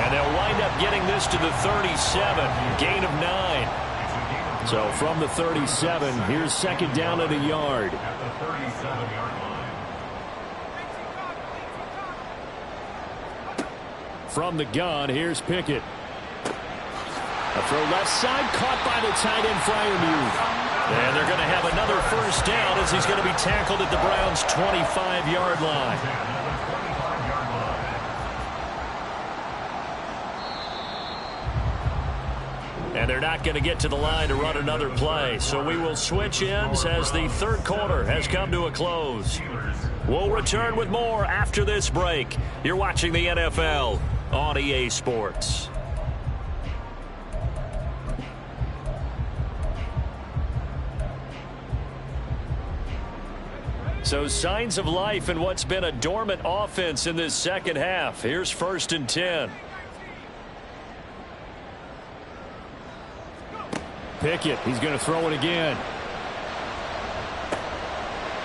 S1: And they'll wind up getting this to the 37. Gain of 9. So from the 37, here's second down at a yard.
S6: At the 37-yard line.
S1: From the gun, here's Pickett. A throw left side, caught by the tight end Freiermuth. And they're going to have another first down as he's going to be tackled at the Browns' 25-yard line. And they're not going to get to the line to run another play. So we will switch ends as the third quarter has come to a close. We'll return with more after this break. You're watching the NFL on EA Sports. So signs of life in what's been a dormant offense in this second half. Here's 1st and 10. Pickett, he's going to throw it again.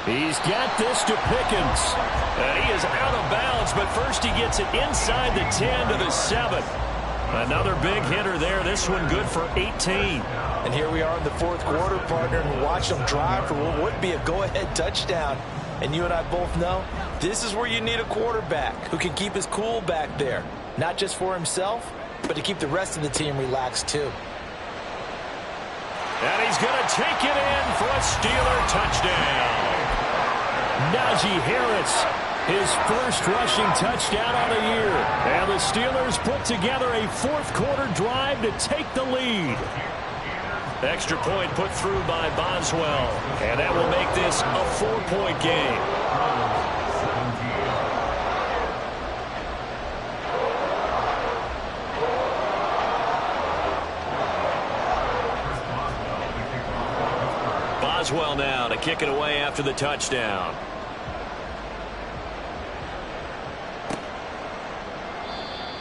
S1: He's got this to Pickens. And he is out of bounds, but first he gets it inside the 10 to the 7. Another big hitter there. This one good for 18.
S5: And here we are in the 4th quarter, partner, and watch them drive for what would be a go-ahead touchdown. And you and I both know this is where you need a quarterback who can keep his cool back there. Not just for himself, but to keep the rest of the team relaxed too.
S1: And he's going to take it in for a Steeler touchdown. Najee Harris, his first rushing touchdown on the year. And the Steelers put together a 4th quarter drive to take the lead. Extra point put through by Boswell. And that will make this a 4-point game. Boswell now to kick it away after the touchdown.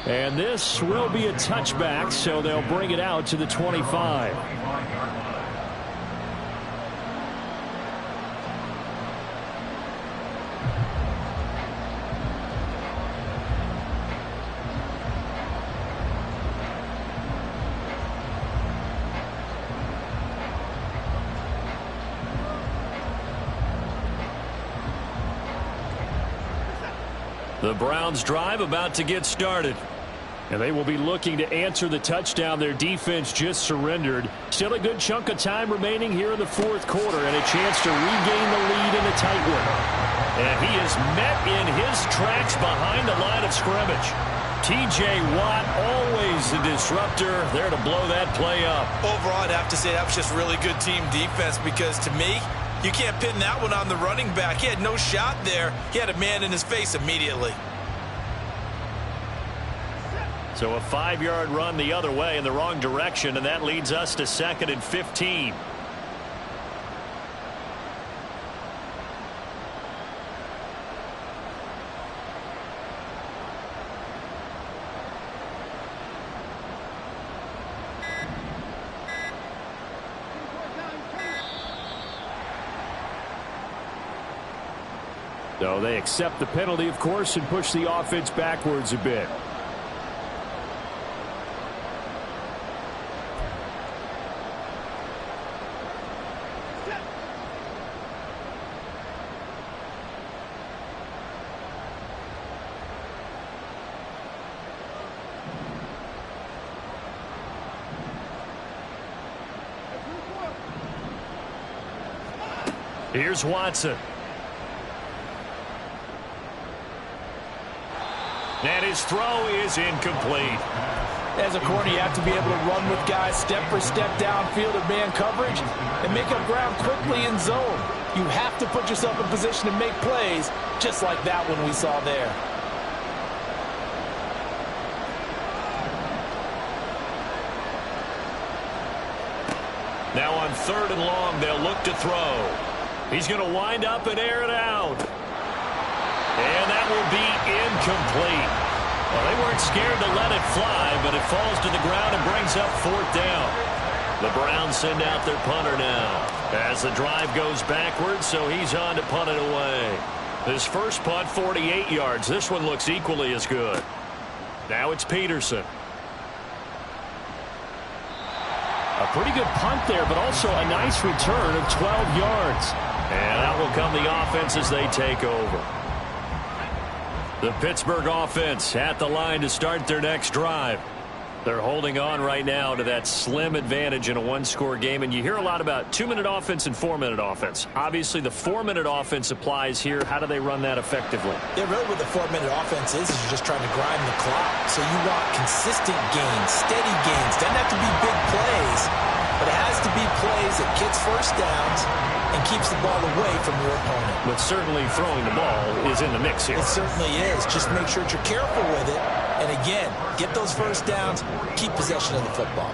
S1: And this will be a touchback, so they'll bring it out to the 25. The Browns drive about to get started. And they will be looking to answer the touchdown their defense just surrendered. Still a good chunk of time remaining here in the 4th quarter and a chance to regain the lead in a tight one. And he is met in his tracks behind the line of scrimmage. T.J. Watt, always the disruptor, there to blow that play up.
S2: Overall, I'd have to say that was just really good team defense because, to me, you can't pin that one on the running back. He had no shot there. He had a man in his face immediately.
S1: So a 5-yard run the other way in the wrong direction, and that leads us to 2nd and 15.
S7: So they accept the penalty, of course, and push the offense backwards a bit.
S1: Here's Watson. And his throw is incomplete.
S5: As a corner, you have to be able to run with guys step for step downfield of man coverage and make up ground quickly in zone. You have to put yourself in position to make plays, just like that one we saw there.
S1: Now on 3rd and long, they'll look to throw. He's going to wind up and air it out. And that will be incomplete. Well, they weren't scared to let it fly, but it falls to the ground and brings up 4th down. The Browns send out their punter now as the drive goes backwards, so he's on to punt it away. His first punt, 48 yards. This one looks equally as good. Now it's Peterson.
S7: A pretty good punt there, but also a nice return of 12 yards.
S1: And out will come the offense as they take over. The Pittsburgh offense at the line to start their next drive. They're holding on right now to that slim advantage in a one-score game, and you hear a lot about 2-minute offense and 4-minute offense. Obviously, the 4-minute offense applies here. How do they run that effectively?
S2: Yeah, really what the 4-minute offense is you're just trying to grind the clock. So you want consistent gains, steady gains. Doesn't have to be big plays, but it has to be plays that gets first downs and keeps the ball away from your opponent.
S1: But certainly throwing the ball is in the mix here.
S2: It certainly is. Just make sure that you're careful with it. And again, get those first downs, keep possession of the football.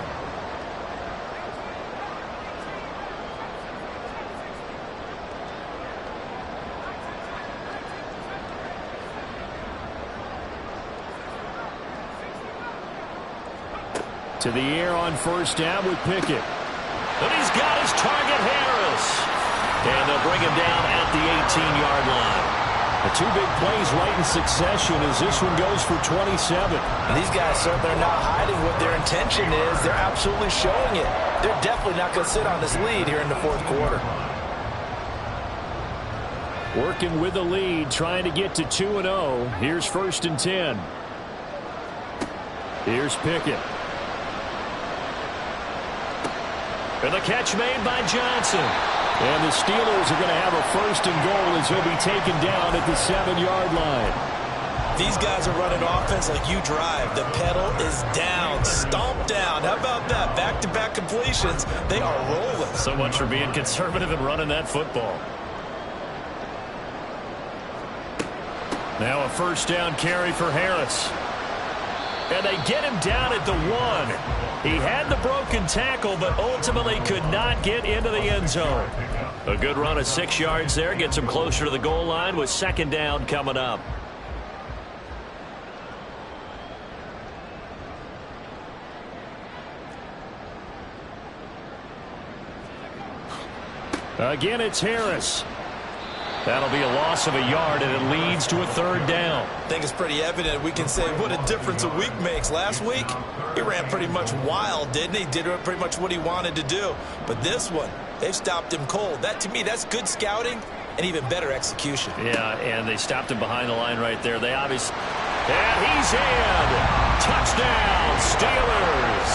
S7: To the air on 1st down with Pickett.
S1: And he's got his target, Harris. And they'll bring him down at the 18-yard line.
S7: The 2 big plays right in succession as this one goes for 27.
S5: And these guys certainly are not hiding what their intention is. They're absolutely showing it. They're definitely not going to sit on this lead here in the 4th quarter.
S7: Working with the lead, trying to get to 2-0. Here's 1st and 10. Here's Pickett.
S1: And the catch made by Johnson.
S7: And the Steelers are going to have a 1st and goal as he'll be taken down at the 7-yard line.
S2: These guys are running offense like you drive. The pedal is down, stomp down. How about that? Back-to-back completions. They are rolling.
S1: So much for being conservative and running that football. Now a 1st down carry for Harris. And they get him down at the 1. He had the broken tackle, but ultimately could not get into the end zone. A good run of 6 yards there gets him closer to the goal line with 2nd down coming up. Again, it's Harris. That'll be a loss of a yard, and it leads to a 3rd down.
S2: I think it's pretty evident. We can say what a difference a week makes. Last week, he ran pretty much wild, didn't he? Did pretty much what he wanted to do. But this one, they've stopped him cold. That, to me, that's good scouting and even better execution.
S1: Yeah, and they stopped him behind the line right there. They obviously... And he's in! Touchdown, Steelers!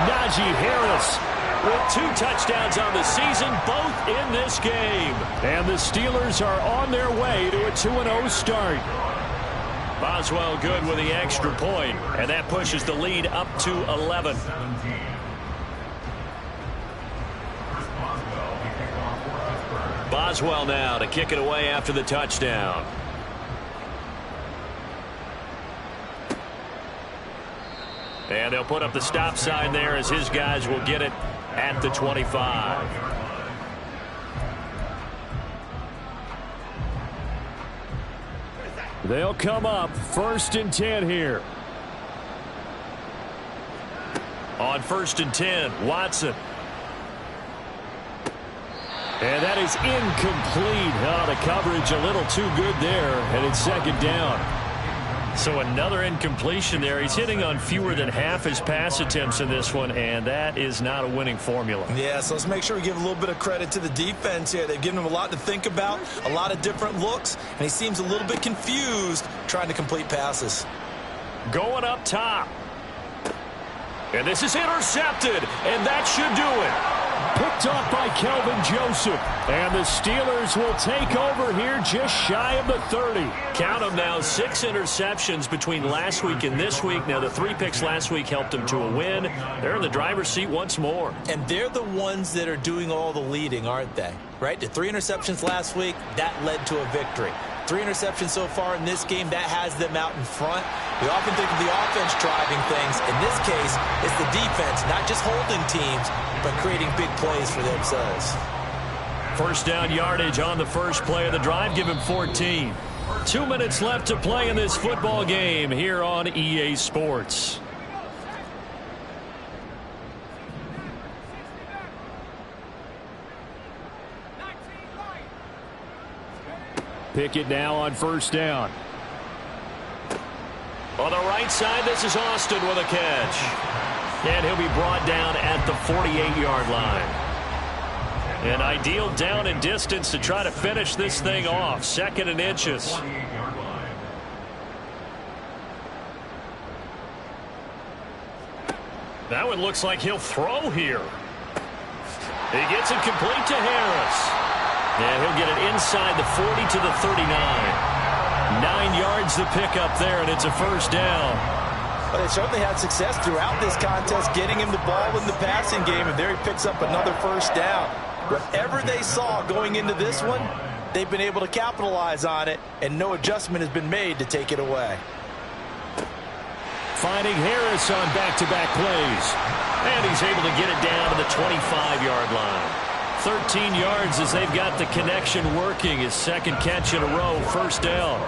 S1: Najee Harris with 2 touchdowns on the season, both in this game.
S7: And the Steelers are on their way to a 2-0 start.
S1: Boswell good with the extra point, and that pushes the lead up to 11. Boswell now to kick it away after the touchdown. And they'll put up the stop sign there as his guys will get it at the 25.
S7: They'll come up 1st and 10 here.
S1: On 1st and 10, Watson.
S7: And that is incomplete. Oh, the coverage a little too good there, and it's 2nd down.
S1: So another incompletion there. He's hitting on fewer than half his pass attempts in this one, and that is not a winning formula.
S2: Yeah, so let's make sure we give a little bit of credit to the defense here. They've given him a lot to think about, a lot of different looks, and he seems a little bit confused trying to complete passes.
S1: Going up top. And this is intercepted, and that should do it.
S7: Picked off by Kelvin Joseph. And the Steelers will take over here just shy of the 30.
S1: Count them now, 6 interceptions between last week and this week. Now, the 3 picks last week helped them to a win. They're in the driver's seat once more.
S2: And they're the ones that are doing all the leading, aren't they? Right? The 3 interceptions last week, that led to a victory. 3 interceptions so far in this game, that has them out in front. We often think of the offense driving things. In this case, it's the defense, not just holding teams, but creating big plays for themselves.
S1: 1st down yardage on the first play of the drive. Give him 14. 2 minutes left to play in this football game here on EA Sports.
S7: Pickett now on 1st down.
S1: On the right side, this is Austin with a catch. And he'll be brought down at the 48-yard line. An ideal down and distance to try to finish this thing off. 2nd and inches. That one looks like he'll throw here. He gets it complete to Harris. And he'll get it inside the 40 to the 39. 9 yards the pickup there, and it's a 1st down.
S2: Well, they certainly had success throughout this contest getting him the ball in the passing game, and there he picks up another 1st down. Whatever they saw going into this one, they've been able to capitalize on it, and no adjustment has been made to take it away.
S7: Finding Harris on back-to-back plays.
S1: And he's able to get it down to the 25-yard line. 13 yards as they've got the connection working. His 2nd catch in a row, 1st down.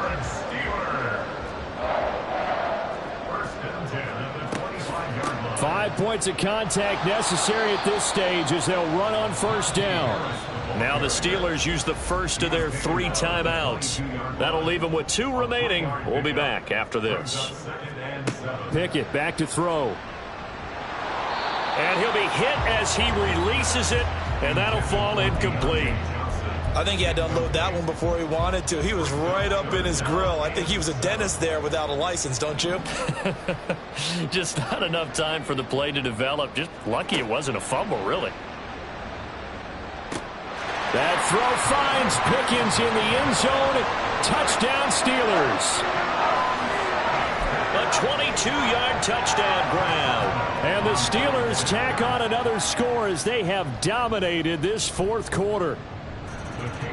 S7: 5 points of contact necessary at this stage as they'll run on 1st down.
S1: Now the Steelers use the first of their 3 timeouts. That'll leave them with 2 remaining. We'll be back after this.
S7: Pickett back to throw.
S1: And he'll be hit as he releases it, and that'll fall incomplete.
S2: I think he had to unload that one before he wanted to. He was right up in his grill. I think he was a dentist there without a license, don't you?
S1: Just not enough time for the play to develop. Just lucky it wasn't a fumble, really.
S7: That throw finds Pickens in the end zone. Touchdown, Steelers.
S1: A 22-yard touchdown grab.
S7: And the Steelers tack on another score as they have dominated this 4th quarter.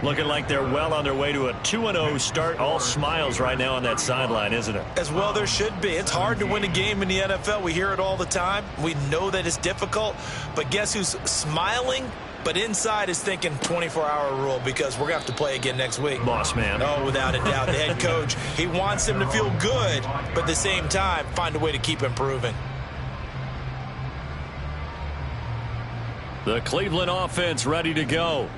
S1: Looking like they're well on their way to a 2-0 start. All smiles right now on that sideline, isn't it?
S2: As well there should be. It's hard to win a game in the NFL. We hear it all the time. We know that it's difficult. But guess who's smiling? But inside is thinking 24-hour rule because we're going to have to play again next week.
S1: Boss man.
S2: Oh, without a doubt. The head coach, he wants him to feel good, but at the same time, find a way to keep improving.
S1: The Cleveland offense ready to go.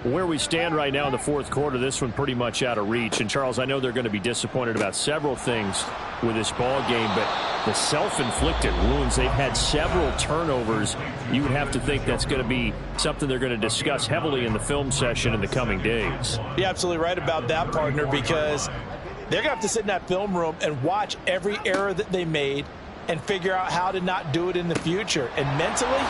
S7: Where we stand right now in the 4th quarter, this one pretty much out of reach. And, Charles, I know they're going to be disappointed about several things with this ball game, but the self-inflicted wounds, they've had several turnovers. You would have to think that's going to be something they're going to discuss heavily in the film session in the coming days.
S2: You're absolutely right about that, partner, because they're going to have to sit in that film room and watch every error that they made and figure out how to not do it in the future. And mentally,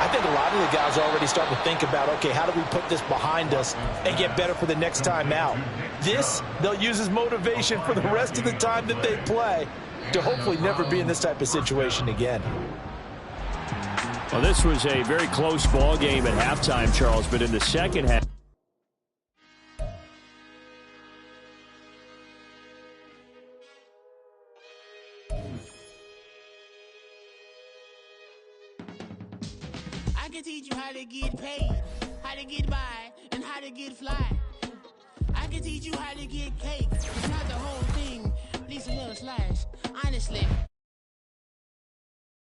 S5: I think a lot of the guys are already starting to think about, okay, how do we put this behind us and get better for the next time out? This, they'll use as motivation for the rest of the time that they play to hopefully never be in this type of situation again.
S7: Well, this was a very close ball game at halftime, Charles, but in the second half.
S8: I can teach you how to get paid, how to get by, and how to get fly. I can teach you how to get cake. It's not the whole thing, at least a little slice. Honestly.